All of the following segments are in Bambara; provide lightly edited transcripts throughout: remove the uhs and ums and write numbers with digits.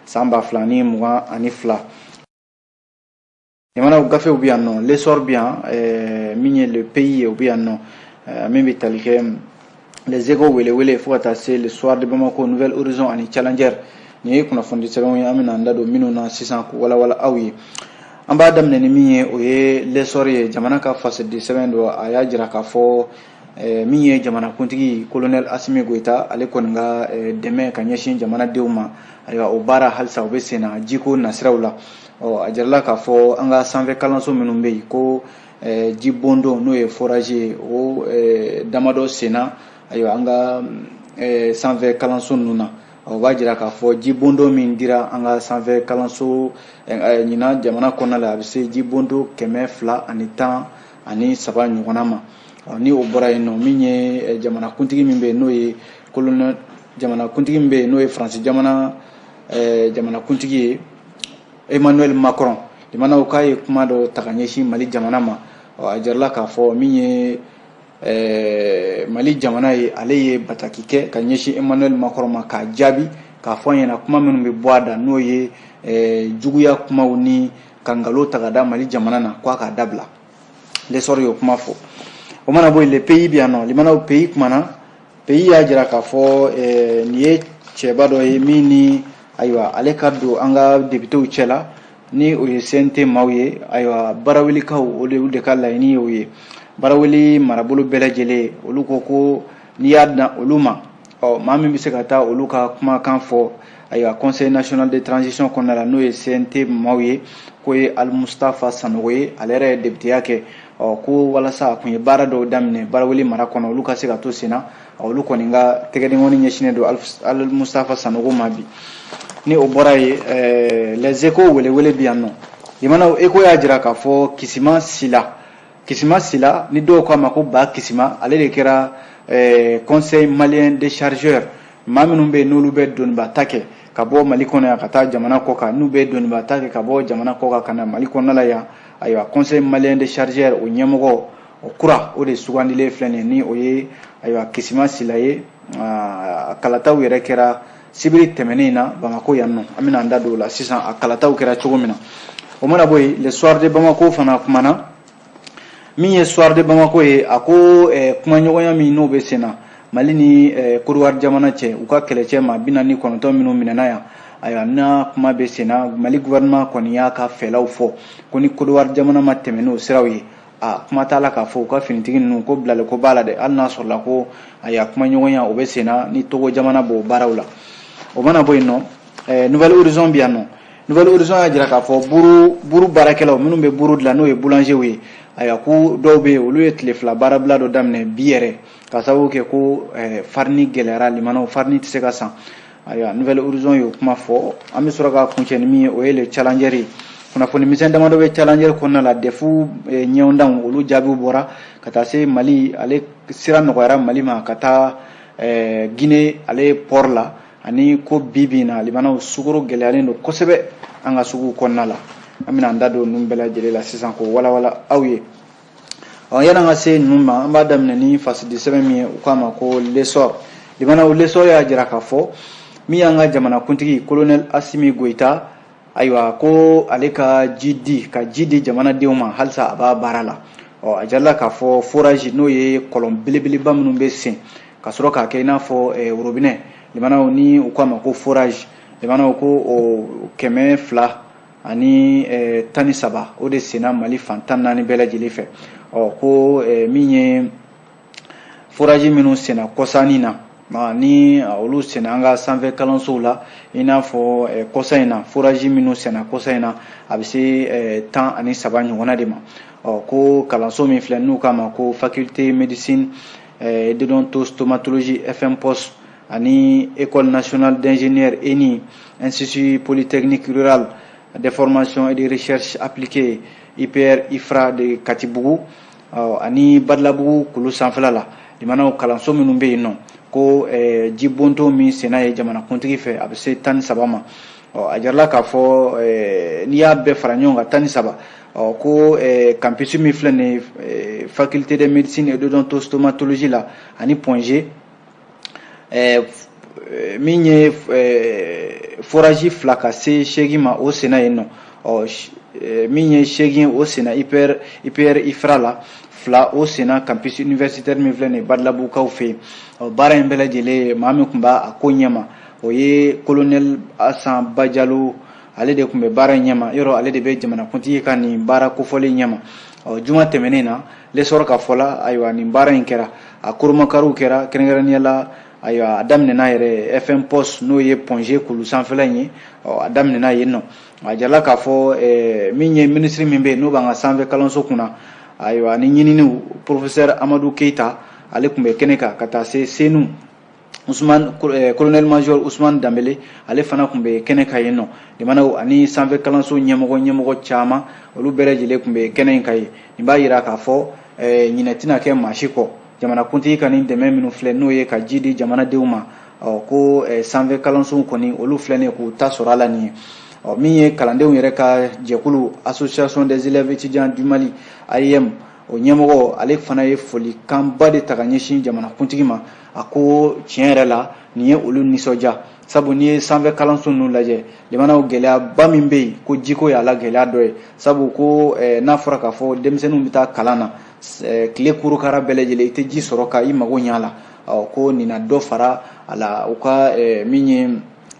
san 2022 jamana gafe u bien non l'essor bien minier le pays ou bien non même tel que les égos wele faut attacher le soir de Bamako Nouvel Horizon ani Challenger ni kuna fondi selon ya amina ndado minuna 600 ko wala awi amba dam ne mi o ye l'essor ye jamana ka face de semaine do aya jira ka fo mi ye jamana kuntigi colonel Assimi Goita ale konga deme ka nyeshin jamana deuma ayo o bara halsa o besena jiko nasrawla o ajarla ka fo anga sanve kalanso minumbe ko jibondo no e forager o damado sena ayo anga sanve kalanso nuna o wajira ka fo jibondo min dira anga sanve kalanso nyina jamana konala abise jibondo keme fla ani tan ani saba nyugonama ni o bora eno minye jamana kuntigi mimbe no e colonel jamana kuntigi mimbe no e France jamana kuntigi Emmanuel Macron limana o kai kuma do takanyeshi Mali jamana ma o ajarla ka fo minye Mali jamana ye aleye batakike kanyeshi Emmanuel Macron ma ka jabi ka fo yana kuma menu be boada no ye juguya kuma uni kangalo tagada Mali jamana na kwa ka dabla les sorio kuma fo o mana boy le pays bien non limana o pays kuma na pays ya jira ka fo niye cheba do ye mini aywa alekado anga député uchela ni o sente mawye aywa barawili kaw o de kala ni o ye barawili marabulu belajele oluko ko ni yadna oluma o mami bi se kata oluka kuma kan fo aywa conseil national de transition konala no ye sente mawye ko ye al Mustafa Sanoye alere député yake o ko wala sa kun ye bara do damne barawili marakono oluka se kato sena oluko ninga tegede ngoni nyeshine do al Mustafa Sanogo mabi ni o bora ye les échos wele bien non limana eko ya jira ka fo kisima sila ni do ko mako ba kisima ale de kera conseil malien des chargeurs maminu be nulu be don ba take ka bo Mali kono ya kata jamana ko ka nu be don ba take ka bo jamana ko ka kana Mali kono la ya aywa conseil malien des chargeurs o nyemogo o kura o de sugandile flene ni o ye aywa kisima sila ye kalata were kera sibiri temenina Bamako yanno amina ndado la 600 akalata ukera chogomina o mona boy le soir de Bamako fana kumana mi ye soir de Bamako e ako kuma nyogonya mi no be sena malini kurwar jamana che uka keleche ma binani konoto minu minana ya aya na kuma be sena Mali gouvernement koni ya ka felaw fo koni kurwar jamana ma temeno sirawi kuma tala ka fo ka finitigi nu ko blale ko balade alna sorla ko aya kuma nyogonya o be sena ni togo jamana bo barawla o mana boy no Nouvel Horizon bien non Nouvel Horizon a jira ka fo buru barakelaw minnu be buru la no e boulanger wi aya ku dobe o lu etle fla barabla do damne biere ka sabu ke ko farni gelera limano farni tseka san aya Nouvel Horizon yo kuma fo ami suraka kunchen mi o ele challengeri kuna foni misen dama do be challenger ko na la defu nyewndam o lu jabu bora kata se Mali ale sira no gara Mali ma kata Guinée ale porla ani ko bibina limana suguro gelale no kosebe anga sugu konnala amina ndado numbela jelela 600 ko wala awye o yana ngase numma amba damne ni fas de sememi ukama ko lesor limana lesor ya jira ka fo mi anga jamana kuntigi colonel Assimi Goita aywa ko aleka jidi jamana deuma halsa aba barala o ajalla ka fo forage no ye kolom bilibili bamnu be sin ka soro ka keina fo robinet limana ni ukama ko forage limana ko o keme fla ani tani saba o de sena Mali fantan nani bela jilife o ko minye forage minu sena kosanina ma ni olu sena anga sanve kalanso la ina fo kosaina forage minu sena kosaina abisi tan ani saba nyona de ma o ko kalanso mi flen nu kama ko faculté médecine d'odontostomatologie FM post ani école nationale d'ingénieurs ENI institut polytechnique rural de formation et de recherche appliquée IPR IFRA de Katibougou ani Badlabougou kulu sanflala limana kalanso minnu be yen non ko jibonto mi sena ye jamana kuntigi fe a be se 17 ma a jarla ka fo ni y'a bɛɛ fara ɲɔgɔn kan 17 ko campus min filɛ nin faculté de médecine et d'odontostomatologie la ani Point G min ye forage fila ka se 8 ma o sena yen nɔ min ye 8 o sena IPR IFRA la fila o sena campus universitaire min filɛ nin ye Badalabukaw fɛ yen baara in bɛɛ lajɛlen maa min tun b'a ko ɲɛma o ye colonel Asan Bajalo ale de tun bɛ baara in ɲɛma yɔrɔ ale de bɛ jamanakuntigi ka nin baara kofɔlen ɲɛma juma tɛmɛnen na lesɔrɔ ka fɔ la ayiwa nin baara in kɛra a koromakariw kɛra kɛrɛnkɛrɛnnenya la ayiwa a daminɛna yɛrɛ FM post n'o ye Ponge kulu sanfɛla in ye a daminɛna yen nɔ a jarala k'a fɔ min ye ministre min bɛ yen n'o b'an ka sanfɛ kalanso kunna ayiwa ni ɲininiw professeur Amadou Keita ale tun bɛ kɛnɛ kan ka taa se Senu colonel major Ousmane Dambele ale fana tun bɛ kɛnɛ kan yen nɔ limanaw ani sanfɛ kalanso ɲɛmɔgɔ caman olu bɛɛ lajɛlen tun bɛ kɛnɛ in kan yen nin b'a yira k'a fɔ ɲinɛ tɛna kɛ maa si kɔ jamanakuntigi ka nin dɛmɛ minnu filɛ n'o ye ka ji di jamanadenw ma ko sanfɛ kalanso kɔni olu filɛ nin ye k'u ta sɔrɔ a la nin ye min ye kalandenw yɛrɛ ka jɛkulu association des élèves étudiants du Mali AEM o ɲɛmɔgɔ ale fana ye folikanba de ta ka ɲɛsin jamanakuntigi ma a ko tiɲɛ yɛrɛ la nin ye olu nisɔndiya sabu n'i ye sanfɛ kalanso ninnu lajɛ limanaw gɛlɛyaba min bɛ yen ko jiko y'a la gɛlɛya dɔ ye sabu ko n'a fɔra k'a fɔ denmisɛnninw bɛ taa kalan na tile kurukara bɛɛ lajɛlen i tɛ ji sɔrɔ ka i mago ɲɛ a la ko nin na dɔ fara a la u ka min ye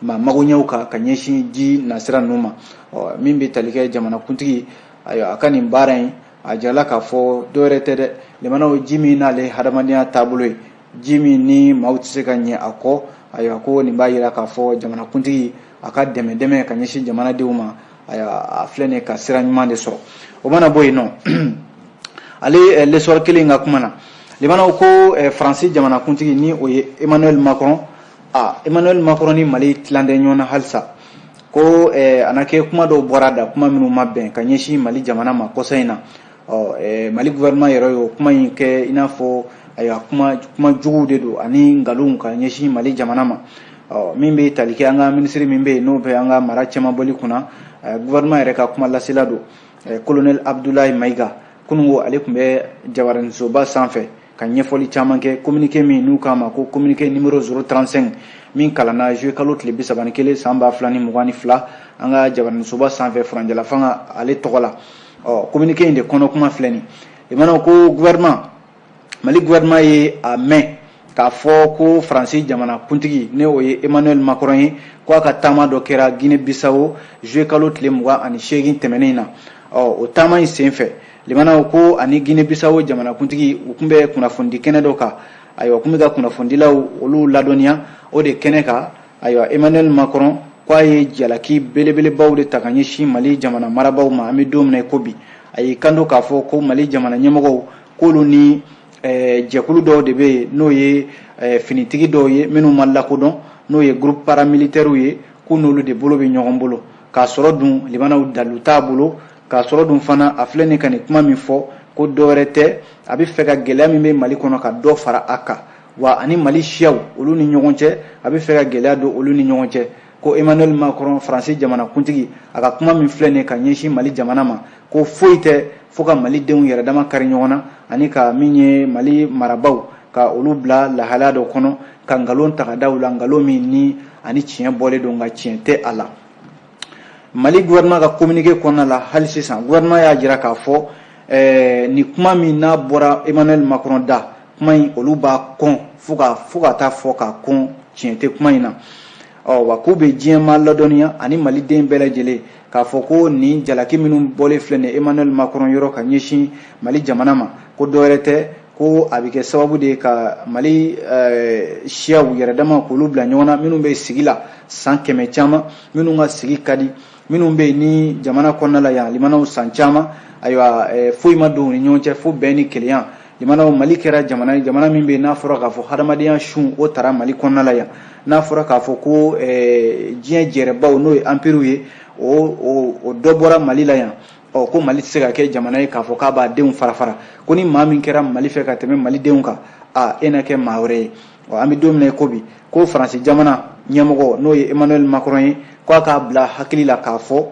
magoɲɛw kan ka ɲɛsin ji nasira ninnu ma min bɛ tali kɛ jamanakuntigi ayiwa a ka nin baara in a jarala k'a fɔ dɔwɛrɛ tɛ dɛ limanaw ji min n'ale hadamadenya taabolo ye ji min ni maaw tɛ se ka ɲɛ a kɔ ayiwa ko nin b'a yira k'a fɔ jamanakuntigi a ka dɛmɛ ka ɲɛsin jamanadenw ma a filɛ nin ye ka sira ɲuman de sɔrɔ o mana bɔ yen nɔ ale lesɔrɔ kelen ka kuma na limanaw ko Faransi jamanakuntigi ni o ye Emmanuel Macron Emmanuel Macron ni Mali tilanden ɲɔgɔn na halisa ko a na kɛ kuma dɔw bɔra da kuma minnu ma bɛn ka ɲɛsin Mali jamana ma kɔsa in na Mali gouvernement yɛrɛ y'o kuma in kɛ i n'a fɔ ayiwa kuma juguw de don ani nkalonw ka ɲɛsin Mali jamana ma min bɛ tali kɛ an ka ministre min bɛ yen n'o bɛ an ka mara cɛman bɔli kunna gouvernement yɛrɛ ka kuma lasela don colonel Abdoulaye Maïga kunungo ale tun bɛ jabaranisoba sanfɛ ka ɲɛfɔli caman kɛ communiqué min n'u k'a ma ko communiqué numéro 035 min kalanna juillet kalo tile 31 san 2022 an ka jabaranisoba sanfɛ furanjɛla fanga ale tɔgɔ la communiqué in de kɔnɔ kuma filɛ nin i mana ko gouvernement Mali gouvernement ye a mɛn k'a fɔ ko Faransi jamanakuntigi ne o ye Emmanuel Macron ye ko a ka taama dɔ kɛra Guinée Bissau juillet kalo tile 28 tɛmɛnen na o taama in senfɛ limanaw ko ani Guinée Bissau jamanakuntigi u tun bɛ kunnafoni kɛnɛ dɔ kan ayiwa kun bɛ ka kunnafonidilaw olu ladɔnniya o de kɛnɛ kan ayiwa Emmanuel Macron ko a ye jalaki belebelebaw de ta ka ɲɛsin Mali jamana marabaw ma an bɛ don min na i ko bi a y'i kanto k'a fɔ ko Mali jamana ɲɛmɔgɔw k'olu ni jɛkulu dɔw de bɛ yen n'o ye finitigi dɔw ye minnu ma lakodɔn n'o ye groupe paramilitaires ye k'u n'olu de bolo bɛ ɲɔgɔn bolo k'a sɔrɔ dun limanaw dalu t'a bolo k'a sɔrɔ dun fana a filɛ nin ka nin kuma min fɔ ko dɔwɛrɛ tɛ a bɛ fɛ ka gɛlɛya min bɛ Mali kɔnɔ ka dɔ fara a kan wa ani Mali siyaw olu ni ɲɔgɔn cɛ a bɛ fɛ ka gɛlɛya don olu ni ɲɔgɔn cɛ ko Emmanuel Macron Faransi jamanakuntigi a ka kuma min filɛ nin ka ɲɛsin Mali jamana ma ko foyi tɛ fo ka Malidenw yɛrɛ dama kari ɲɔgɔn na ani ka min ye Mali marabaw ka olu bila lahalaya dɔ kɔnɔ ka nkalon ta ka da u la nkalon min ni ani tiɲɛ bɔlen don nka tiɲɛ tɛ a la Mali gouvernement ka communiqué kɔnɔna la hali sisan gouvernement y'a jira k'a fɔ ni kuma min n'a bɔra Emmanuel Macron da kuma in olu b'a kɔn fo ka taa fɔ k'a kɔn tiɲɛ tɛ kuma in na wa k'u bɛ diɲɛma ladɔnniya ani Maliden bɛɛ lajɛlen k'a fɔ ko nin jalaki minnu bɔlen filɛ nin Emmanuel Macron yɔrɔ ka ɲɛsin Mali jamana ma ko dɔwɛrɛ tɛ ko a bɛ kɛ sababu de ye ka Mali siyaw yɛrɛ dama k'olu bila ɲɔgɔn na minnu bɛ sigi la san 100 caman minnu ka sigi ka di minnu bɛ yen ni jamana kɔnɔna la yan limanaw san caman ayiwa foyi ma don u ni ɲɔgɔn cɛ fo bɛn ni kelenya limanaw Mali kɛra jamana min bɛ yen n'a fɔra k'a fɔ hadamadenya sun o taara Mali kɔnɔna la yan n'a fɔra k'a fɔ ko diɲɛ jɛrɛbaw n'o ye empire ye o dɔ bɔra Mali la yan ko Mali tɛ se ka kɛ jamana ye k'a fɔ k'a b'a denw fara ko ni maa min kɛra Mali fɛ ka tɛmɛ Malidenw kan e na kɛ maa wɛrɛ ye an bɛ don min na i ko bi ko Faransi jamana ɲɛmɔgɔ n'o ye Emmanuel Macron ye k'a k'a bila hakili la k'a fɔ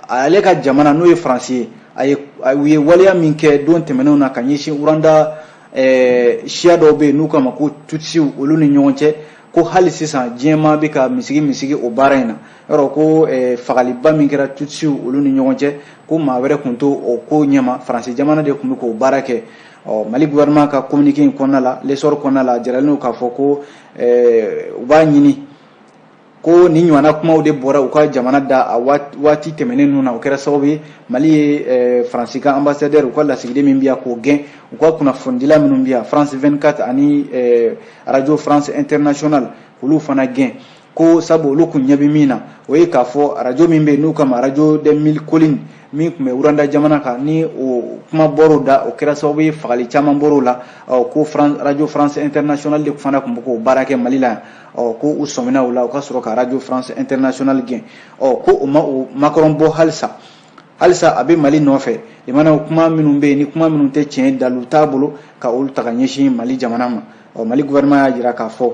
ale ka jamana n'o ye Faransi ye u ye waleya min kɛ don tɛmɛnenw na ka ɲɛsin Rwanda siya dɔw bɛ yen n'u k'a ma ko Tutsiw olu ni ɲɔgɔn cɛ ko hali sisan diɲɛma bɛ ka misigi o baara in na yɔrɔ ko fagaliba min kɛra tutsiw olu ni ɲɔgɔn cɛ ko maa wɛrɛ tun to o ko ɲɛma faransi jamana de tun bɛ k'o baara kɛ Mali gouvernement ka communiqué in kɔnɔna la l'essor kɔnɔna la jaralen k'a fɔ ko u b'a ɲini ko ni ɲɔgɔnna kumaw de bɔra u ka jamana da a waati tɛmɛnen ninnu na o kɛra sababu ye Mali ye faransi ka ambassadeur u ka lasigiden min bɛ yan k'o gɛn u ka kunnafonidila minnu bɛ yan France 24 ani radio France International olu fana gɛn ko sabu olu kun ɲɛ bɛ min na o ye k'a fɔ radio min bɛ yen n'u kama radio 2000 Colline min tun bɛ Uranda jamana kan ni o kuma bɔr'o da o kɛra sababu ye fagali caman bɔr'o la ko radio France International de fana tun bɛ k'o baara kɛ Mali la yan ko u sɔmina o la u ka sɔrɔ ka radio France International gɛn ko o ma o makaron bɔ halisa a bɛ Mali nɔfɛ i mana kuma minnu bɛ yen ni kuma minnu tɛ tiɲɛ dalu t'a bolo ka olu ta ka ɲɛsin Mali jamana ma Mali gouvernement y'a jira k'a fɔ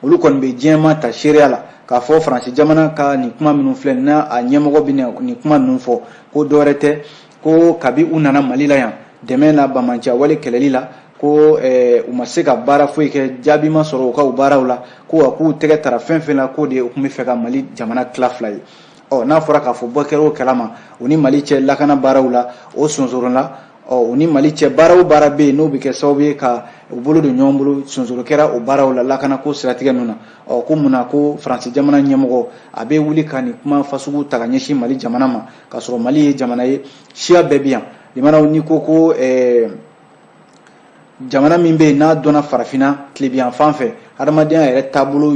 olu kɔni bɛ diɲɛma ta seereya la k'a fɔ faransi jamana ka nin kuma minnu filɛ n'a a ɲɛmɔgɔ bɛ nin kuma ninnu fɔ ko dɔwɛrɛ tɛ ko kabi u nana Mali la yan dɛmɛ na bamanciya wale kɛlɛli la ko u ma se ka baara foyi kɛ jaabi ma sɔrɔ u ka u baaraw la ko k'u tɛgɛ tara fɛn fɛn la ko de u tun bɛ fɛ ka Mali jamana tila fila ye n'a fɔra k'a fɔ bɔ kɛra o kalama u ni Mali cɛ lakana baaraw la o sonsoro la u ni Mali cɛ baara o baara bɛ yen n'o bɛ kɛ sababu ye ka u bolo don ɲɔgɔn bolo sonsoro kɛra o baaraw la lakana ko siratigɛ ninnu na ko munna ko faransi jamana ɲɛmɔgɔ a bɛ wuli ka nin kuma fasugu ta ka ɲɛsin Mali jamana ma k'a sɔrɔ Mali ye jamana ye siya bɛɛ bɛ yan limanaw ni ko jamana min bɛ yen n'a dɔnna farafinna tilebiyan fan fɛ hadamadenya yɛrɛ taabolo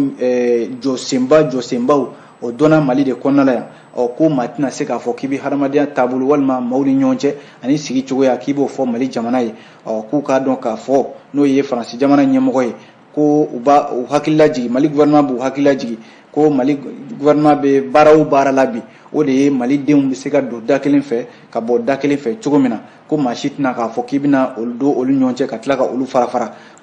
jɔsenbaw o dɔnna Mali de kɔnɔna la yan ko maa tɛna se k'a fɔ k'i bɛ hadamadenya taabolo walima maaw ni ɲɔgɔn cɛ ani sigi cogoya k'i b'o fɔ Mali jamana ye k'u k'a dɔn k'a fɔ n'o ye faransi jamana ɲɛmɔgɔ ye ko u hakili lajigi Mali gouvernement b'u hakili lajigi ko Mali gouvernement bɛ baara o baara la bi o de ye Malidenw bɛ se ka don da kelen fɛ ka bɔ da kelen fɛ cogo min na ko maa si tɛna k'a fɔ k'i bɛna olu don olu ɲɔgɔn cɛ ka tila ka olu fara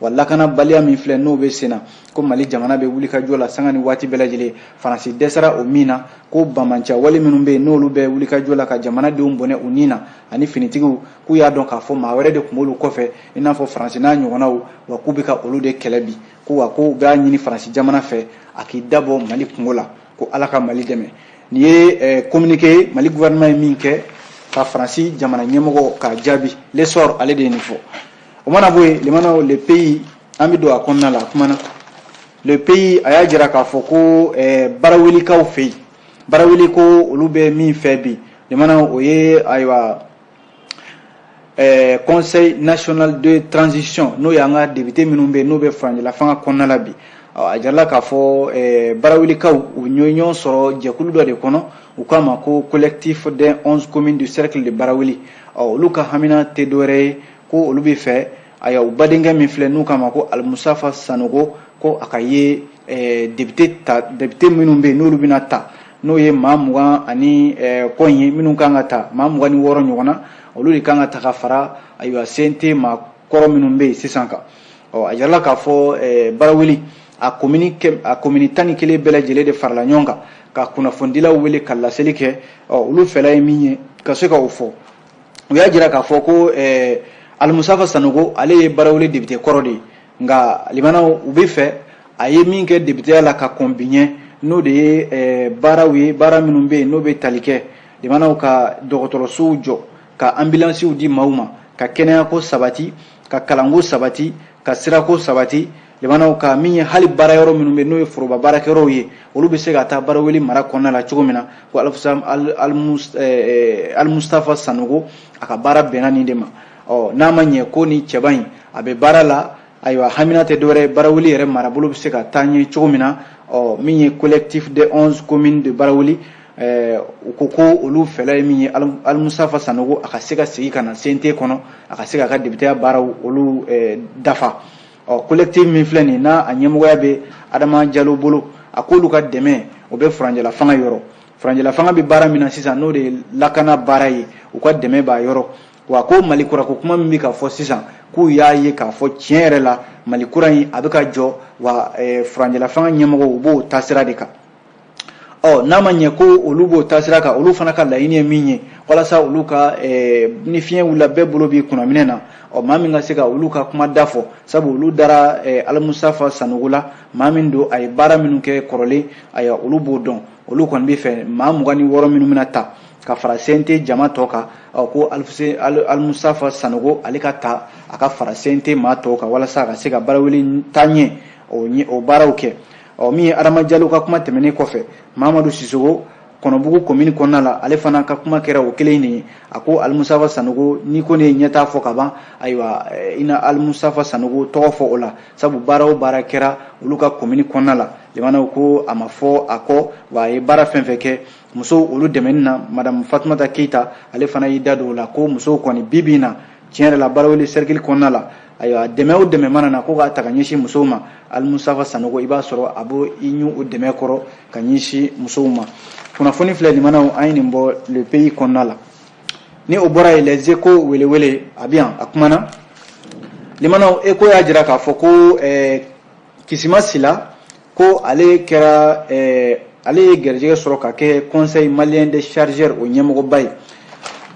wa lakana baliya min filɛ n'o bɛ sen na ko Mali jamana bɛ wuli ka jɔ la sanga ni waati bɛɛ lajɛlen faransi dɛsɛra o min na ko bamanciya wale minnu bɛ yen n'olu bɛ wuli ka jɔ la ka jamanadenw bɔnɛ u ni na ani finitigiw k'u y'a dɔn k'a fɔ maa wɛrɛ de tun b'olu kɔfɛ i n'a fɔ faransi n'a ɲɔgɔnnaw wa k'u bɛ ka olu de kɛlɛ bi ko u b'a ɲini faransi jamana fɛ a k'i dabɔ Mali kungo la ko Ala ka Mali dɛmɛ nin ye communiqué Mali gouvernement ye min kɛ ka faransi jamana ɲɛmɔgɔ ka jaabi l'essor ale de ye nin fɔ o mana bɔ yen limanaw le pays an bɛ don a kɔnɔna la kumana le pays a y'a jira k'a fɔ ko baarawilikaw fɛ yen baarawili ko olu bɛ min fɛ bi limanaw o ye ayiwa conseil national de transition n'o y'an ka député minnu bɛ yen n'o bɛ faranjila fanga kɔnɔna la bi a jarala k'a fɔ baarawilikaw u ɲɔgɔn sɔrɔ jɛkulu dɔ de kɔnɔ u k'a ma ko collectif des 11 communes du cercle de Barawili olu ka hamina tɛ dɔwɛrɛ ye ko olu bɛ fɛ ayiwa u badenkɛ min filɛ n'u k'a ma ko Alimusafa Sanogo ko a ka ye député minnu bɛ yen n'olu bɛna ta n'o ye maa 20 ani kɔ in ye minnu kan ka ta maa 26 ɲɔgɔn na olu de kan ka ta ka fara ayiwa CNT maa kɔrɔ minnu bɛ yen sisan kan a jarala k'a fɔ Barawili a commune 11 bɛɛ lajɛlen de farala ɲɔgɔn kan ka kunnafonidilaw wele ka laseli kɛ olu fɛla ye min ye ka se ka o fɔ u y'a jira k'a fɔ ko Alimusafa Sanogo ale ye Barawili député kɔrɔ de ye nka limanaw u bɛ fɛ a ye min kɛ députéya la ka kɔn bi ɲɛ n'o de ye baaraw ye baara minnu bɛ yen n'o bɛ tali kɛ limanaw ka dɔgɔtɔrɔsow jɔ ka ambulansiw di maaw ma ka kɛnɛyako sabati ka kalanko sabati ka sirako sabati limanaw ka min ye hali baara yɔrɔ minnu bɛ n'o ye foroba baarakɛyɔrɔw ye olu bɛ se ka taa Barawili mara kɔnɔna la cogo min na ko Alimustafa Sanogo a ka baara bɛnna nin de ma n'a ma ɲɛ ko ni cɛba in a bɛ baara la ayiwa hamina tɛ dɔwɛrɛ Barawili yɛrɛ marabolo bɛ se ka taa ɲɛ cogo min na min ye collectif des 11 communes de Barawili u ko ko olu fɛla ye min ye Alimusafa Sanogo a ka se ka segin ka na CNT kɔnɔ a ka se ka députéya baaraw olu dafa collectif min filɛ nin n'a a ɲɛmɔgɔya bɛ Adama Jalo bolo a k'olu ka dɛmɛ o bɛ faranjɛla fanga yɔrɔ faranjɛla fanga bɛ baara min na sisan n'o de ye lakana baara ye u ka dɛmɛ b'a yɔrɔ wa ko Mali kura ko kuma min bɛ ka fɔ sisan k'u y'a ye k'a fɔ tiɲɛ yɛrɛ la Mali kura in a bɛ ka jɔ wa faranjɛla fanga ɲɛmɔgɔ u b'o taasira de kan n'a ma ɲɛ ko olu b'o taasira kan olu fana ka laɲini ye min ye walasa olu ka ni fiɲɛ wulila bɛɛ bolo b'i kunnaminɛ na maa min ka se ka olu ka kuma da fɔ sabu olu dara Alimusafa Sanogo la maa min don a ye baara minnu kɛ kɔrɔlen ayiwa olu b'o dɔn olu kɔni bɛ fɛ maa 26 minnu bɛna ta ka fara CNT jama tɔ kan ko Alimusafa Sanogo ale ka ta a ka fara CNT maa tɔw kan walasa a ka se ka baarawele taa ɲɛ o baaraw kɛ min ye Adama Jalo ka kuma tɛmɛnen kɔfɛ Mamadou Sisoko Kɔnɔbugu commune kɔnɔna la ale fana ka kuma kɛra o kelen ye a ko Alimusafa Sanogo ni ko ne ye ɲɛtaa fɔ ka ban ayiwa ina Alimusafa Sanogo tɔgɔ fɔ o la sabu baara o baara kɛra olu ka commune kɔnɔna la limanaw ko a ma fɔ a kɔ wa a ye baara fɛn fɛn kɛ musow olu dɛmɛni na Madame Fatumata Keita ale fana y'i da don o la ko musow kɔni bi na tiɲɛ yɛrɛ la baarawele cercle kɔnɔna la ayiwa dɛmɛ o dɛmɛ mana na ko k'a ta ka ɲɛsin musow ma Alimusafa Sanogo i b'a sɔrɔ a b'o i ɲu o dɛmɛ kɔrɔ ka ɲɛsin musow ma kunnafoni filɛ limanaw an ye nin bɔ le pays kɔnɔna la ni o bɔra ye les échos welewele a bɛ yan a kumana limanaw écho y'a jira k'a fɔ ko Kisima Sila ko ale kɛra ale ye garijɛgɛ sɔrɔ ka kɛ conseil malien des chargeurs o ɲɛmɔgɔba ye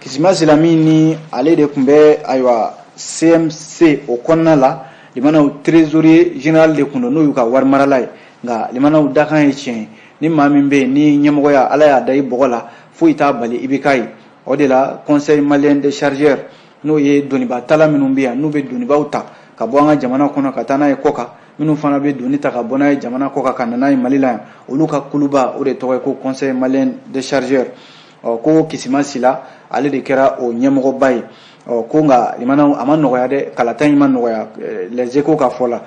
Kisima Sila min ni ale de tun bɛ ayiwa CMC o kɔnɔna la limanaw trésorier général de tun don n'o y'u ka wari marala ye nka limanaw dakan ye tiɲɛ ni maa min bɛ yen ni ɲɛmɔgɔya ala y'a da i bɔgɔ la foyi t'a bali i bɛ k'a ye o de la conseil malien des chargeurs n'o ye doniba tala minnu bɛ yan n'u bɛ donibaw ta ka bɔ an ka jamana kɔnɔ ka taa n'a ye kɔ kan minnu fana bɛ doni ta ka bɔ n'a ye jamana kɔ kan ka na n'a ye Mali la yan olu ka kuluba o de tɔgɔ ye ko conseil malien des chargeurs ko Kisima Sila ale de kɛra o ɲɛmɔgɔba ye ko nka limanaw a ma nɔgɔya dɛ kalata in ma nɔgɔya les échos ka fɔ la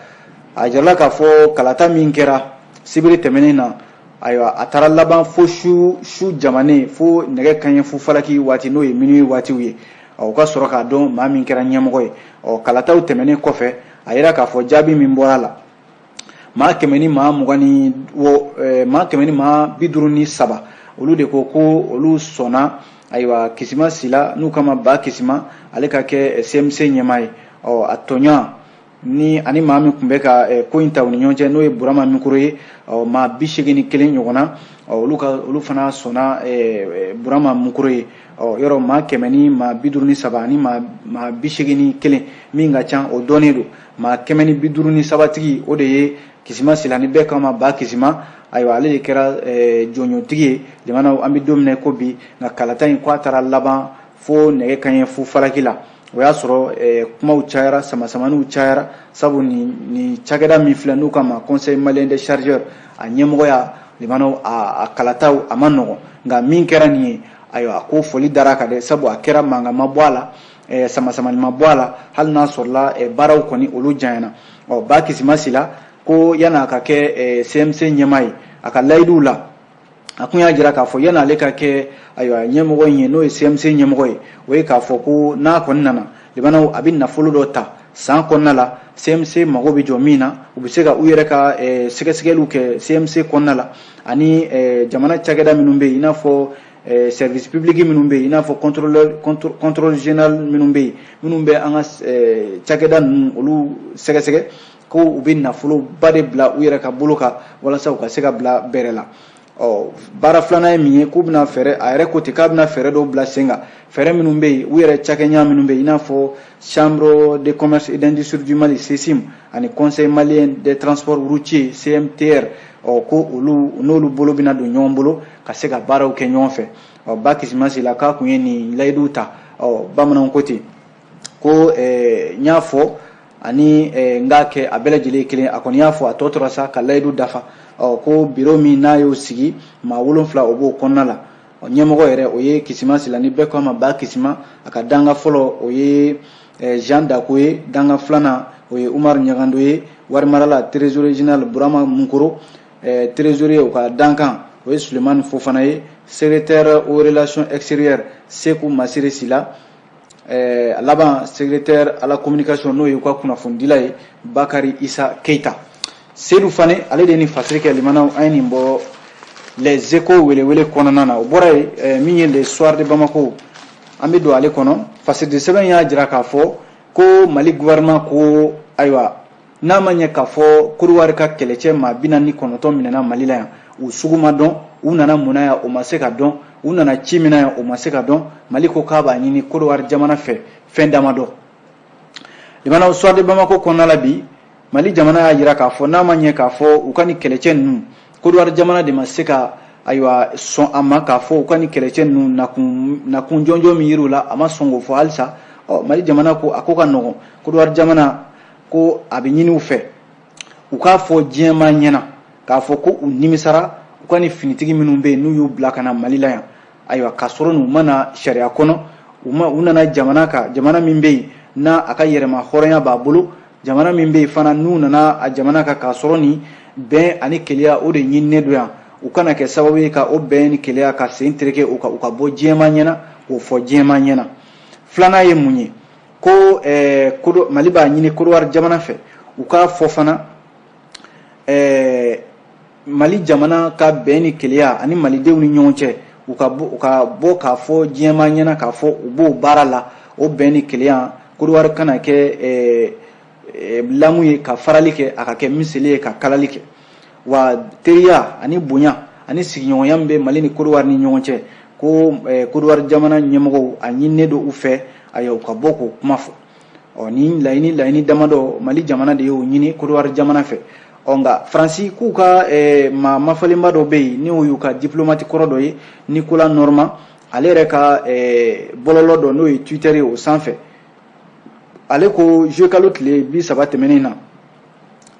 a jirala k'a fɔ kalata min kɛra sibiri tɛmɛnen na ayiwa a taara laban fo su jamanen fo nɛgɛ kanɲɛ fu falaki waati n'o ye minuit waatiw ye o ka sɔrɔ k'a dɔn maa min kɛra ɲɛmɔgɔ ye kalataw tɛmɛnen kɔfɛ a yira k'a fɔ jaabi min bɔra la maa 100 ni maa 53 olu de ko olu sɔnna ayiwa Kisima Sila n'u kama ba Kisima ale ka kɛ CMC ɲɛmaa ye a tɔɲɔgɔn ni ani maa min tun bɛ ka ko in ta u ni ɲɔgɔn cɛ n'o ye Burama Mikuro ye maa 81 ɲɔgɔn na olu fana sɔnna Burama Mikuro ye yɔrɔ maa 100 ni maa 53 ani maa 81 min ka ca o dɔnnen don maa 153 tigi o de ye Kisima Sila ni bɛɛ kama ba Kisima ayiwa ale de kɛra jɔnjɔntigi ye limanaw an bɛ don min na ko bi nka kalata in ko a taara laban fo nɛgɛ kanɲɛ fu falaki la o y'a sɔrɔ kumaw cayara samasamaniw cayara sabu ni cakɛda min filɛ n'u kama conseil malien des chargeurs a ɲɛmɔgɔya limanaw a kalataw a ma nɔgɔn nka min kɛra nin ye ayiwa ko foli dara a kan dɛ sabu a kɛra mankan ma bɔ a la samasamani ma bɔ a la hali n'a sɔrɔla baaraw kɔni olu janyana ba Kisima Sila ko yana a ka kɛ CMC ɲɛmaa ye a ka layiduw la a kun y'a jira k'a fɔ yana ale ka kɛ ayiwa ɲɛmɔgɔ in ye n'o ye CMC ɲɛmɔgɔ ye o ye k'a fɔ ko n'a kɔni nana limanaw a bɛ nafolo dɔ ta san kɔnɔna la CMC mago bɛ jɔ min na u bɛ se ka u yɛrɛ ka sɛgɛsɛgɛliw kɛ CMC kɔnɔna la ani jamana cakɛda minnu bɛ yen i n'a fɔ service public minnu bɛ yen i n'a fɔ contrôle général minnu bɛ yen minnu bɛ an ka cakɛda ninnu olu sɛgɛsɛgɛ ko u bɛ nafolo ba de bila u yɛrɛ ka bolo kan walasa u ka se ka bila bɛrɛ la baara filanan ye min ye k'u bɛna fɛɛrɛ a yɛrɛ ko ten k'a bɛna fɛɛrɛ dɔw bila sen kan fɛɛrɛ minnu bɛ yen u yɛrɛ cakɛɲa minnu bɛ yen i n'a fɔ chambre de commerce et d'industrie du Mali CECIM ani conseil malien des transports routiers CMTR ko n'olu bolo bɛna don ɲɔgɔn bolo ka se ka baaraw kɛ ɲɔgɔn fɛ ba Kisima Sila k'a kun ye nin layiduw ta bamananw ko ten ko n y'a fɔ ani n k'a kɛ a bɛɛ lajɛlen kelen a kɔni y'a fɔ a tɔ tora sa ka layidu dafa ko bureau min n'a y'o sigi maa 7 o b'o kɔnɔna la ɲɛmɔgɔ yɛrɛ o ye Kisima Sila ni bɛɛ ko a ma ba Kisima a ka danga fɔlɔ o ye Jean Dako ye danga filanan o ye Umaru Ɲagando ye wari marala trésorier général Burama Mikuro trésorier o ka dankan o ye Sulemani Fofana ye secrétaire aux relations extérieures Seku Masire Sila laban secrétaire à la communication n'o ye u ka kunnafonidila ye Bakari Isa Keita Seydou Fane ale de ni fasiri kɛ limanaw an ye nin bɔ les échos welewele kɔnɔna na o bɔra ye min ye le soir de Bamako an bɛ don ale kɔnɔ fasiridi sɛbɛn y'a jira k'a fɔ ko Mali gouvernement ko ayiwa n'a ma ɲɛ k'a fɔ Côte d'Ivoire ka kɛlɛcɛ maa 49 minɛna Mali la yan u sugu ma dɔn u nana mun yan o ma se ka dɔn u nana ci min yan o ma se ka dɔn Mali ko k'a b'a ɲini Côte d'Ivoire jamana fɛ fɛn dama dɔ limana soir de Bamako kɔnɔna la bi Mali jamana y'a jira k'a fɔ n'a ma ɲɛ k'a fɔ u ka ni kɛlɛcɛ ninnu Côte d'Ivoire jamana de ma se ka ayiwa sɔn a ma k'a fɔ u ka ni kɛlɛcɛ ninnu nakun jɔnjɔn min yir'u la a ma sɔn k'o fɔ halisa Mali jamana ko a ko ka nɔgɔn Côte d'Ivoire jamana ko a bɛ ɲini u fɛ u k'a fɔ diɲɛma ɲɛna k'a fɔ ko u nimisara u ka ni finitigi minnu bɛ yen n'u y'u bila ka na Mali la yan ayiwa k'a sɔrɔ n'u ma na sariya kɔnɔ u nana jamana kan jamana min bɛ yen n'a a ka yɛrɛma hɔrɔnya b'a bolo jamana min bɛ yen fana n'u nana a jamana kan k'a sɔrɔ ni bɛn ani keleya o de ɲininen don yan u kana kɛ sababu ye ka o bɛn ni keleya ka sen tereke u ka bɔ diɲɛma ɲɛna k'o fɔ diɲɛma ɲɛna filanan ye mun ye ko Mali b'a ɲini Côte d'Ivoire jamana fɛ u k'a fɔ fana Mali jamana ka bɛn ni keleya ani malidenw ni ɲɔgɔn cɛ u ka bɔ k'a fɔ diɲɛma ɲɛna k'a fɔ u b'o baara la o bɛn ni keleya Côte d'Ivoire kana kɛ lamu ye ka farali kɛ a ka kɛ miseli ye ka kalali kɛ wa teriya ani bonya ani sigiɲɔgɔnya min bɛ Mali ni Côte d'Ivoire ni ɲɔgɔn cɛ ko Côte d'Ivoire jamana ɲɛmɔgɔw a ɲininen don u fɛ ayiwa u ka bɔ k'o kuma fɔ ni laɲini damadɔ Mali jamana de y'o ɲini Côte d'Ivoire jamana fɛ nka Faransi k'u ka mafalenba dɔ bɛ yen n'o y'u ka diplomate kɔrɔ dɔ ye Nicolas Norman ale yɛrɛ ka bɔlɔlɔ dɔ n'o ye Twitter ye o sanfɛ ale ko kalo tile 30 tɛmɛnen na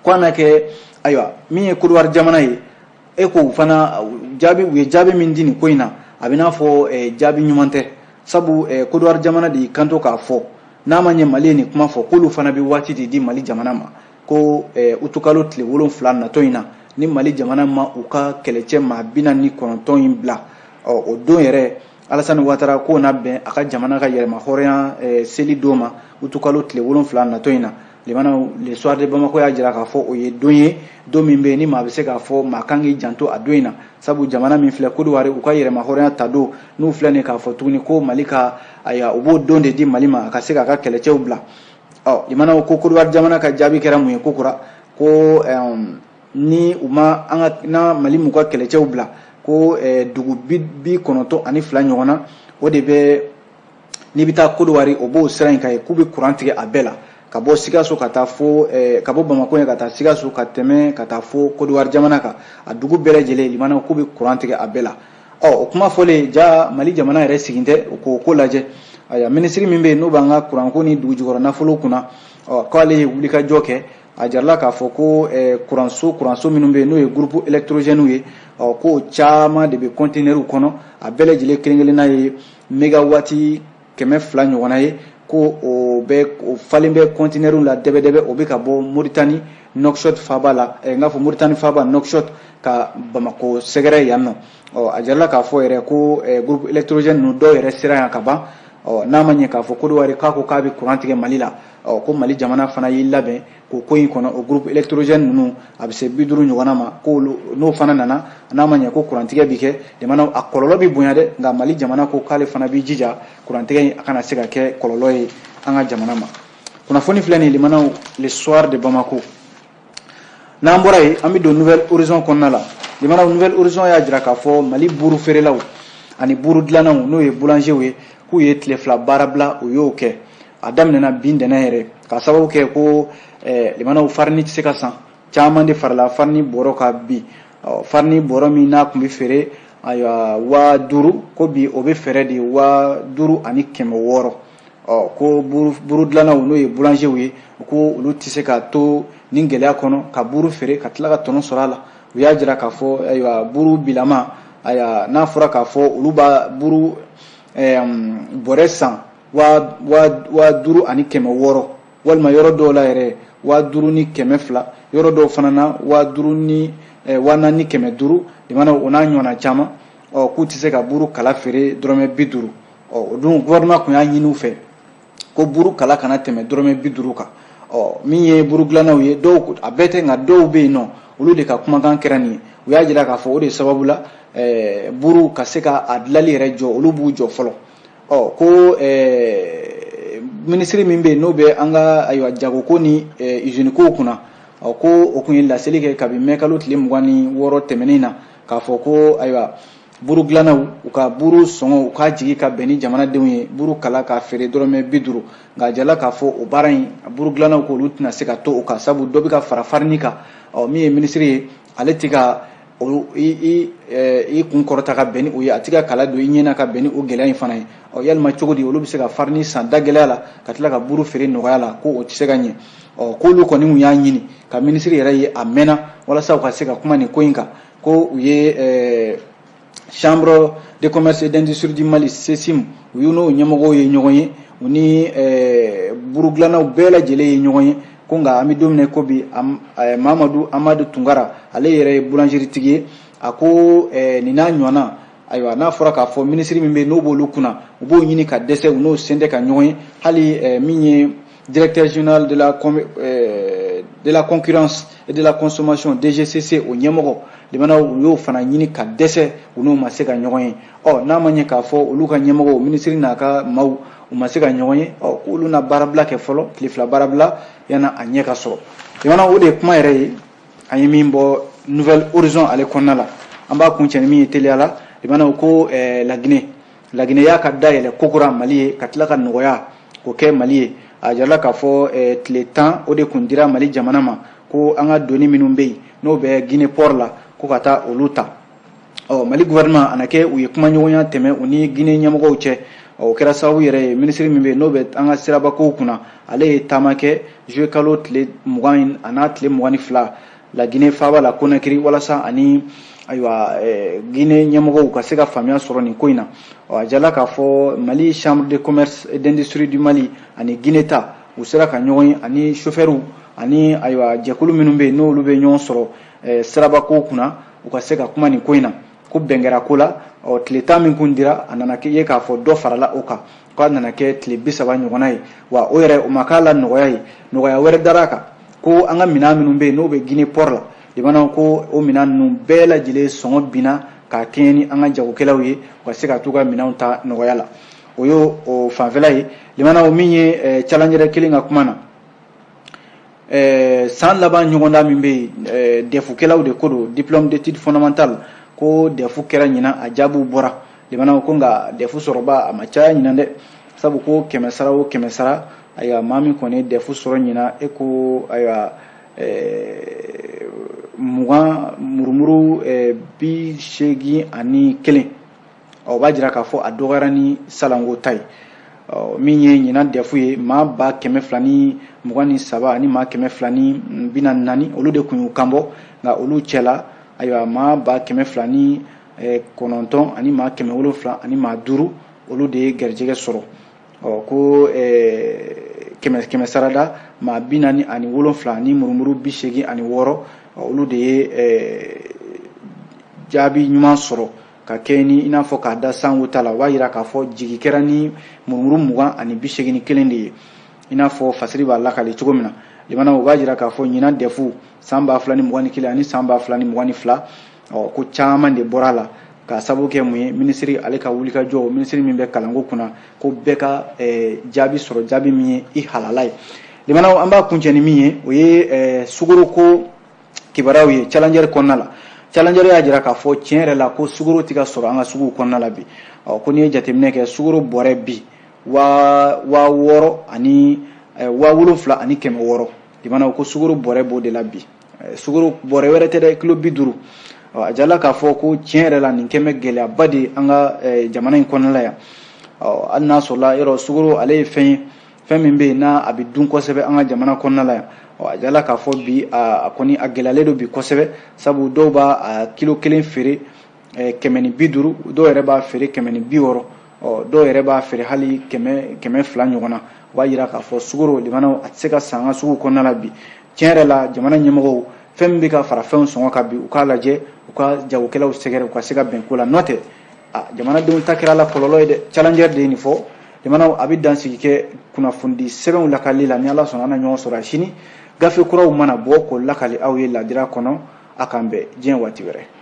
ko a na kɛ ayiwa min ye Côte d'Ivoire jamana ye ko fana u ye jaabi min di nin ko in na a bɛ n'a fɔ jaabi ɲuman tɛ sabu Côte d'Ivoire jamana de y'i kanto k'a fɔ n'a ma ɲɛ Mali ye nin kuma fɔ k'olu fana bɛ waati de di Mali jamana ma ko utukalo tile 7 natɔ in na ni Mali jamana ma u ka kɛlɛcɛ maa 49 in bila o don yɛrɛ Alassane Ouattara k'o na bɛn a ka jamana ka yɛrɛma hɔrɔnya seli don ma utukalo tile 7 natɔ in na limana le soir de Bamako y'a jira k'a fɔ o ye don ye don min bɛ yen ni maa bɛ se k'a fɔ maa kan k'i janto a don in na sabu jamana min filɛ Côte d'Ivoire u ka yɛrɛma hɔrɔnya ta don n'u filɛ nin k'a fɔ tuguni ko Mali ka ayiwa u b'o don de di Mali ma a ka se k'a ka kɛlɛcɛw bila limana ko Côte d'Ivoire jamana ka jaabi kɛra mun ye ko kura ko ni u ma na Mali m'u ka kɛlɛcɛw bila ko dugu 92 ɲɔgɔn na o de bɛ n'i bɛ taa Côte d'Ivoire o b'o sira in kan ye k'u bɛ courant tigɛ a bɛɛ la ka bɔ Sikaso ka taa fo ka bɔ Bamako ka taa Sikaso ka tɛmɛ ka taa fo Côte d'Ivoire jamana kan a dugu bɛɛ lajɛlen limana k'u bɛ courant tigɛ a bɛɛ la o kuma fɔlen ja Mali jamana yɛrɛ sigin tɛ k'o ko lajɛ aya ministre min bɛ yen n'o b'an ka courant ko ni dugu jukɔrɔ nafolo kunna k'ale ye wulikajɔ kɛ a jarala k'a fɔ ko courant so minnu bɛ yen n'o ye groupe électrogène ye ko caman de bɛ conteneur kɔnɔ a bɛɛ lajɛlen kelen-kelenna ye mégawati 200 ɲɔgɔnna ye ko o falen bɛ conteneur la dɛbɛdɛbɛ o bɛ ka bɔ Mauritanie Nouakchott Faba la n k'a fɔ Mauritanie Faba Nouakchott ka Bamako sɛgɛrɛ yan nɔ a jarala k'a fɔ yɛrɛ ko groupe électrogène ninnu dɔw yɛrɛ sera yan ka ban n'a ma ɲɛ k'a fɔ Côte d'Ivoire k'a ko k'a bɛ courant tigɛ Mali la ko Mali jamana fana y'i labɛn k'o ko in kɔnɔ o groupe électrogène ninnu a bɛ se 50 ɲɔgɔnna ma ko n'o fana nana n'a ma ɲɛ ko courant tigɛ bɛ kɛ jamana a kɔlɔlɔ bɛ bonya dɛ nka Mali jamana ko k'ale fana b'i jija courant tigɛ in a kana se ka kɛ kɔlɔlɔ ye an ka jamana ma kunnafoni filɛ nin limanaw le soir de Bamako n'an bɔra yen an bɛ don Nouvelle Horizon kɔnɔna la limanaw Nouvelle Horizon y'a jira k'a fɔ Mali buru feerelaw ani buru dilannaw n'o ye boulanger ye k'u ye tile 2 baara bila u y'o kɛ a daminɛna bi ntɛnɛn yɛrɛ ka sababu kɛ ko limanaw farini tɛ se ka san caman de farala farini bɔrɔ ka bi farini bɔrɔ min n'a tun bɛ feere ayiwa 5000 ko bi o bɛ feere de 5600 ko buru dilannaw n'o ye boulanger ye ko olu tɛ se ka to ni gɛlɛya kɔnɔ ka buru feere ka tila ka tɔnɔ sɔrɔ a la u y'a jira k'a fɔ ayiwa buru bilama ayiwa n'a fɔra k'a fɔ olu b'a buru bɔrɛ san 5600 walima yɔrɔ dɔw la yɛrɛ 5200 yɔrɔ dɔw fana na 4400 limana o n'a ɲɔgɔnna caman k'u tɛ se ka buru kala feere dɔrɔmɛ 50 o dun gouvernement kun y'a ɲini u fɛ ko buru kala kana tɛmɛ dɔrɔmɛ 50 kan min ye buru dilannaw ye dɔw a bɛɛ tɛ nka dɔw bɛ yen nɔ olu de ka kumakan kɛra nin ye u y'a jira k'a fɔ o de sababu la buru ka se ka a dilanli yɛrɛ jɔ olu b'u jɔ fɔlɔ ko ministre min be no be anga ayo jago ko ni usine ko kuna ko o kun la selike kabi mekalo tile mugani woro temenina ka fo ko ayo buru glanaw u ka buru songo u ka jigi ka beni jamana denw ye buru kala ka fere dorome biduru nga jala ka fo o baran buru glanaw ko lutina se ka to o ka sabu dobi ka farafarni ka mi ye ministre ye ale tika i kun korota ka beni o ye atika kala do i ɲena ka beni o gɛlɛya in fana ye yalima cogo di olu bɛ se ka farni san da gɛlɛya la ka tila ka buru feere nɔgɔya la ko o tɛ se ka ɲɛ k'olu kɔni mun y'a ɲini ka ministre yɛrɛ ye a mɛnna walasa u ka se ka kuma nin ko in kan ko u ye chambre de commerce et d'industrie du Mali CECIM u y'u n'o ɲɛmɔgɔw ye ɲɔgɔn ye u ni buru dilannaw bɛɛ lajɛlen ye ɲɔgɔn ye ko nka an bɛ don min ko bi Mamadu Amadu Tunkara ale yɛrɛ ye boulangerie tigi ye a ko nin n'a ɲɔgɔnna ayiwa n'a fɔra k'a fɔ ministre min bɛ yen n'o b'olu kunna u b'o ɲini ka dɛsɛ u n'o sen tɛ ka ɲɔgɔn ye hali min ye directeur général de la concurrence et de la consommation DGCC o ɲɛmɔgɔ limana u y'o fana ɲini ka dɛsɛ u n'o ma se ka ɲɔgɔn ye n'a ma ɲɛ k'a fɔ olu ka ɲɛmɔgɔ ministre n'a ka maaw u ma se ka ɲɔgɔn ye k'olu na baarabila kɛ fɔlɔ tile fila baarabila yana a ɲɛ ka sɔrɔ limana o de ye kuma yɛrɛ ye an ye min bɔ nouvelle horizon ale kɔnɔna la an b'a kuncɛ ni min ye teliya la limana ko Laginɛ y'a ka dayɛlɛ kokura Mali ye ka tila ka nɔgɔya k'o kɛ Mali ye a jarala k'a fɔ tile 10 o de kun dira Mali jamana ma ko an ka doni minnu bɛ yen n'o bɛ Guinée port la ko ka taa olu ta Mali gouvernement ana kɛ u ye kuma ɲɔgɔnya tɛmɛ u ni Guinée ɲɛmɔgɔw cɛ o kɛra sababu yɛrɛ ye ministre min bɛ yen n'o bɛ an ka sirabakow kunna ale ye taama kɛ juillet kalo tile 20 a n'a tile 22 la Guinée faaba la Conakry walasa ani ayiwa Guinée ɲɛmɔgɔw ka se ka faamuya sɔrɔ nin ko in na a jala k'a fɔ Mali chambre de commerce et d'industrie du Mali ani Guinée ta u sera ka ɲɔgɔn ye ani chauffeur ani ayiwa jɛkulu minnu bɛ yen n'olu bɛ ɲɔgɔn sɔrɔ sirabakow kunna u ka se ka kuma nin ko in na ko bɛn kɛra ko la tile 10 min kun dira a nana ye k'a fɔ dɔ farala o kan k'a nana kɛ tile 30 ɲɔgɔnna ye wa o yɛrɛ o ma k'a la nɔgɔya ye nɔgɔya wɛrɛ dara a kan ko an ka minɛn minnu bɛ yen n'o bɛ Guinée port la limana ko o minɛn ninnu bɛɛ lajɛlen sɔngɔ binna k'a kɛɲɛ ni an ka jagokɛlaw ye u ka se ka t'u ka minɛnw ta nɔgɔya la o y'o fanfɛla ye limana o min ye challenger kelen ka kuma na san laban ɲɔgɔnda min bɛ yen defukɛlaw de ko don diplôme d'études fondamentales ko defu kɛra ɲinan a jaabiw bɔra limana ko nka defu sɔrɔba a ma caya ɲinan dɛ sabu ko 100 sara o 100 sara ayiwa maa min kɔni defu sɔrɔ ɲinan e ko ayiwa murumuru 81 o b'a jira k'a fɔ a dɔgɔyara ni salanko ta ye min ye ɲinan defu ye maa 223 ani maa 244 olu de kun y'u kanbɔ nka olu cɛla ayiwa maa 209 ani maa 7 ani maa 5 olu de ye garijɛgɛ sɔrɔ ko 100 sarada maa 47 ani murumuru 86 olu de ye jaabi ɲuman sɔrɔ ka kɛ ni i n'a fɔ k'a da sanko ta la o b'a jira k'a fɔ jigi kɛra ni murumuru 20 ani 81 de ye i n'a fɔ fasiri b'a lakale cogo min na limana o b'a jira k'a fɔ ɲinan defu san 2021 ani san 2022 ko caman de bɔra la ka sababu kɛ mun ye ministre ale ka wulikajɔ ministre min bɛ kalanko kunna ko bɛɛ ka jaabi sɔrɔ jaabi min ye i halala ye limana an b'a kuncɛ ni min ye o ye sugaro ko kibaruyaw ye challenger kɔnɔna la challenger y'a jira k'a fɔ tiɲɛ yɛrɛ la ko sugaro tɛ ka sɔrɔ an ka suguw kɔnɔna la bi ko n'i ye jateminɛ kɛ sugaro bɔrɛ bi 6,000 ani 7,000 ani 600 limana ko sugaro bɔrɛ b'o de la bi sugaro bɔrɛ wɛrɛ tɛ dɛ kilo 50 a jala k'a fɔ ko tiɲɛ yɛrɛ la nin kɛmɛ gɛlɛyaba de an ka jamana in kɔnɔna la yan hali n'a sɔrɔla yɔrɔ sugaro ale ye fɛn min bɛ yen n'a a bɛ dun kosɛbɛ an ka jamana kɔnɔna la yan a jala k'a fɔ bi a kɔni a gɛlɛyalen don bi kosɛbɛ sabu dɔw b'a kilo 1 feere 150 dɔw yɛrɛ b'a feere 160 dɔw yɛrɛ b'a feere hali 200 ɲɔgɔn na o b'a jira k'a fɔ sugaro limana a tɛ se ka san an ka sugu kɔnɔna la bi tiɲɛ yɛrɛ la jamana ɲɛmɔgɔw fɛn min bɛ ka fara fɛnw sɔngɔ kan bi u k'a lajɛ u ka jagokɛlaw sɛgɛrɛ u ka se ka bɛn ko la n'o tɛ jamanadenw ta kɛra la kɔlɔlɔ ye dɛ challenger de ye nin fɔ limana a bɛ dansigi kɛ kunnafoni sɛbɛnw lakali la ni ala sɔnna an na ɲɔgɔn sɔrɔ a sini gafe kuraw mana bɔ k'o lakali aw ye ladira kɔnɔ a k'an bɛn diɲɛ waati wɛrɛ